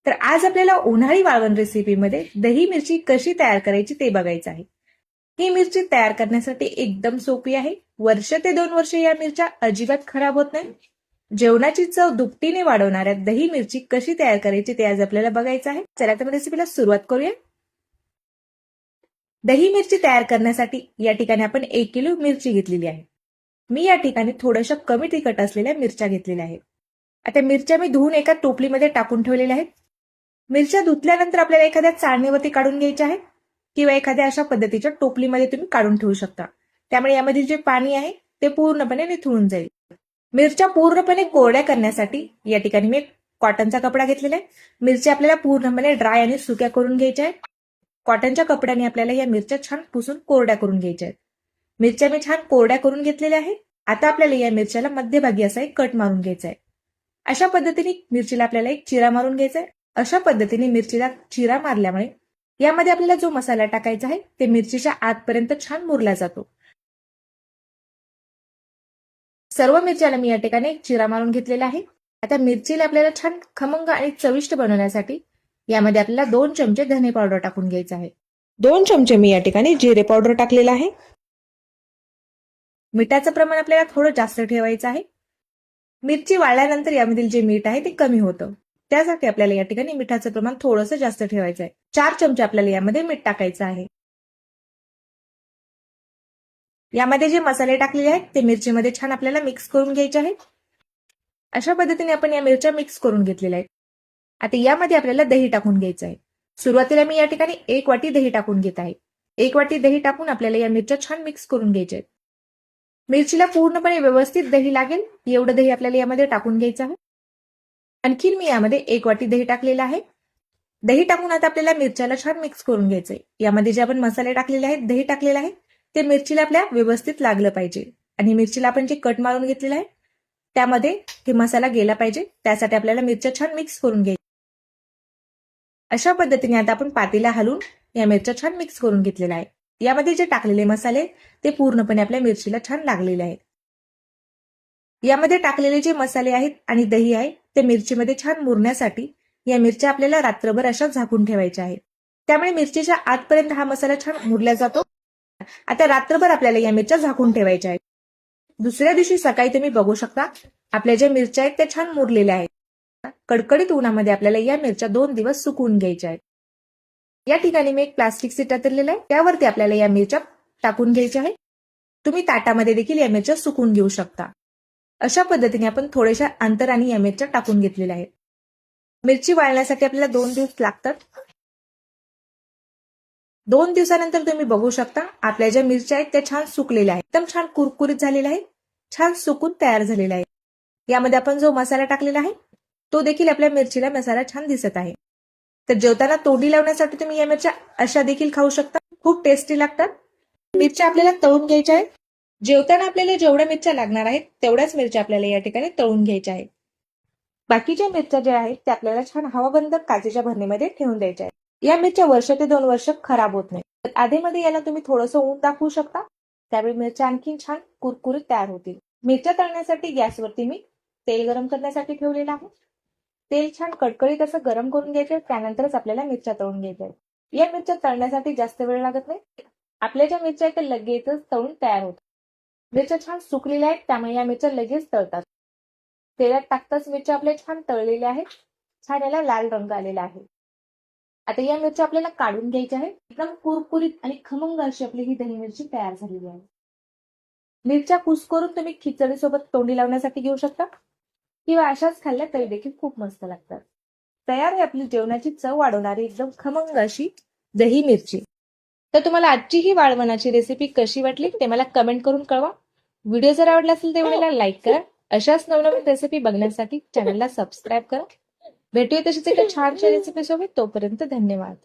तर आज आपल्याला उन्हाळी वाळवण रेसिपीमध्ये दही मिरची कशी तयार करायची ते बघायचं आहे। ही मिरची तयार करण्यासाठी एकदम सोपी आहे। 1 ते 2 वर्ष या मिरच्या अजिबात खराब होत नाही। जेवणाची चव दुपटीने वाढवणाऱ्या दही मिरची कशी तयार करायची ते आज आपल्याला बघायचं आहे। चला तर रेसिपीला सुरुवात करूया। दही मिरची तयार करण्यासाठी या ठिकाणी आपण 1 किलो मिरची घेतलेली आहे। मी या ठिकाणी थोड्याशा कमी तिखट असलेल्या मिरच्या घेतलेल्या आहेत। आता मिरच्या मी धुवून एका टोपलीमध्ये टाकून ठेवलेल्या आहेत। मिरच्या धुतल्यानंतर आपल्याला एखाद्या चाळणीवरती काढून घ्यायच्या आहेत किंवा एखाद्या अशा पद्धतीच्या टोपलीमध्ये तुम्ही काढून ठेवू शकता। त्यामुळे यामधील जे पाणी आहे ते पूर्णपणे निथळून जाईल। मिरच्या पूर्णपणे कोरड्या करण्यासाठी या ठिकाणी मी कॉटनचा कपडा घेतलेला आहे। मिरच्या आपल्याला पूर्णपणे ड्राय आणि सुक्या करून घ्यायच्या आहेत। कॉटनच्या कपड्याने आपल्याला या मिरच्या छान पुसून कोरड्या करून घ्यायच्या आहेत। मिरच्या मी छान कोरड्या करून घेतलेल्या आहेत। आता आपल्याला या मिरच्याला मध्यभागी असा एक कट मारून घ्यायचा आहे। अशा पद्धतीने मिरचीला आपल्याला एक चिरा मारून घ्यायचा आहे। अशा पद्धतीने मिरचीला चिरा मारल्यामुळे यामध्ये आपल्याला जो मसाला टाकायचा आहे ते मिरचीच्या आतपर्यंत छान मुरला जातो। सर्व मिरच्याला मी या ठिकाणी एक चिरा मारून घेतलेला आहे। आता मिरचीला आपल्याला छान खमंग आणि चविष्ट बनवण्यासाठी यामध्ये आपल्याला 2 चमचे धने पावडर टाकून घ्यायचं आहे। 2 चमचे मी या ठिकाणी जिरे पावडर टाकलेला आहे। मिठाचं प्रमाण आपल्याला थोडं जास्त ठेवायचं आहे। मिरची वाळल्यानंतर यामधील जे मीठ आहे ते कमी होतं, त्यासाठी आपल्याला या ठिकाणी मिठाचं प्रमाण थोडंसं जास्त ठेवायचं आहे। 4 चमचे आपल्याला यामध्ये मीठ टाकायचं आहे। यामध्ये जे मसाले टाकलेले आहेत ते मिरचीमध्ये छान आपल्याला मिक्स करून घ्यायचे आहेत। अशा पद्धतीने आपण या मिरच्या मिक्स करून घेतलेल्या आहेत। आता यामध्ये आपल्याला दही टाकून घ्यायचं आहे। सुरुवातीला मी या ठिकाणी 1 वाटी दही टाकून घेत आहे। 1 वाटी दही टाकून आपल्याला या मिरच्या छान मिक्स करून घ्यायच्या आहेत। मिरचीला पूर्णपणे व्यवस्थित दही लागेल एवढं दही आपल्याला यामध्ये टाकून घ्यायचं आहे। आणखीन मी यामध्ये 1 वाटी दही टाकलेलं आहे। दही टाकून आता आपल्याला मिरच्याला छान मिक्स करून घ्यायचंय। यामध्ये जे आपण मसाले टाकलेले आहेत, दही टाकलेलं आहे ते मिरचीला आपल्या व्यवस्थित लागलं पाहिजे आणि मिरचीला आपण जे कट मारून घेतलेलं आहे त्यामध्ये हे मसाला गेला पाहिजे, त्यासाठी आपल्याला मिरच्या छान मिक्स करून घ्यायच्या। अशा पद्धतीने आता आपण पातेला हलवून या मिरच्या छान मिक्स करून घेतलेल्या आहे। यामध्ये जे टाकलेले मसाले ते पूर्णपणे आपल्या मिरचीला छान लागलेले आहेत। यामध्ये टाकलेले जे मसाले आहेत आणि दही आहे ते मिरचीमध्ये छान मुरण्यासाठी या मिरच्या आपल्याला रात्रभर अशा झाकून ठेवायच्या आहेत। त्यामुळे मिरचीच्या आतपर्यंत हा मसाला छान मुरला जातो। आता रात्रभर आपल्याला या मिरच्या झाकून ठेवायच्या आहेत। दुसऱ्या दिवशी सकाळी तुम्ही बघू शकता आपल्या ज्या मिरच्या आहेत त्या छान मुरलेल्या आहेत। कडकडीत उन्हामध्ये आपल्याला या मिरच्या 2 दिवस सुकवून घ्यायच्या आहेत। या ठिकाणी मी एक प्लास्टिक सीट अंथरलेलं आहे, त्यावरती आपल्याला या मिरच्या टाकून घ्यायच्या आहेत। तुम्ही ताटामध्ये देखील या मिरच्या सुकवून घेऊ शकता। अशा पद्धतीने आपण थोड्याशा अंतराने या मिरच्या टाकून घेतलेल्या आहेत। मिरची वाळण्यासाठी आपल्याला 2 दिवस लागतात। 2 दिवसानंतर तुम्ही बघू शकता आपल्या ज्या मिरच्या आहेत त्या छान सुकलेल्या आहेत, एकदम छान कुरकुरीत झालेल्या आहेत, छान सुकून तयार झालेल्या आहेत। यामध्ये आपण जो मसाला टाकलेला आहे तो देखील आपल्या मिरचीला मसाला छान दिसत आहे। तर जेवताना तोंडी लावण्यासाठी तुम्ही या मिरच्या अशा देखील खाऊ शकता, खूप टेस्टी लागतात। मिरच्या आपल्याला तळून घ्यायच्या आहेत। जेवताना आपल्याला जेवढ्या मिरच्या लागणार आहेत तेवढ्याच मिरच्या आपल्याला या ठिकाणी तळून घ्यायच्या आहेत। बाकीच्या मिरच्या ज्या आहेत त्या आपल्याला छान हवाबंद काचेच्या भरणीमध्ये ठेवून द्यायच्या आहेत। या मिरच्या 1 ते 2 वर्ष खराब होत नाही। तर आधीमध्ये याला तुम्ही थोडंसं ऊन दाखवू शकता, त्यावेळी मिरच्या आणखी छान कुरकुरीत तयार होतील। मिरच्या तळण्यासाठी गॅसवरती मी तेल गरम करण्यासाठी ठेवलेलं आहे। तेल छान कडकडीत असं गरम करून घ्यायचं, त्यानंतरच आपल्याला मिरच्या तळून घ्यायच्या आहेत। या मिरच्या तळण्यासाठी जास्त वेळ लागत नाही। आपल्या ज्या मिरच्या आहेत त्या लगेचच तळून तयार होतात। मिरच्या छान सुकलेल्या आहेत त्यामुळे या मिरच्या लगेच तळतात। तेलात टाकताच मिरच्या आपल्या छान तळलेल्या आहेत, छान याला लाल रंग आलेला आहे। आता या मिरच्या आपल्याला काढून घ्यायच्या आहेत। एकदम कुरकुरीत आणि खमंग अशी आपली ही दही मिरची तयार झालेली आहे। मिरच्या कुस्करून तुम्ही खिचडी सोबत तोंडी लावण्यासाठी घेऊ शकता किंवा अशाच खाल्ल्या तरी देखील खूप मस्त लागतात। तयार आहे आपली जेवणाची चव वाढवणारी एकदम खमंग अशी दही मिरची। तर तुम्हाला आजची ही वाळवणाची रेसिपी कशी वाटली ते मला कमेंट करून कळवा। व्हिडिओ जर आवडला असेल तर व्हिडिओला लाईक करा। अशाच नवनवीन रेसिपी बघण्यासाठी चॅनलला सबस्क्राईब करा। भेटूया तशीच एका छानशा रेसिपी सोबत, तोपर्यंत धन्यवाद।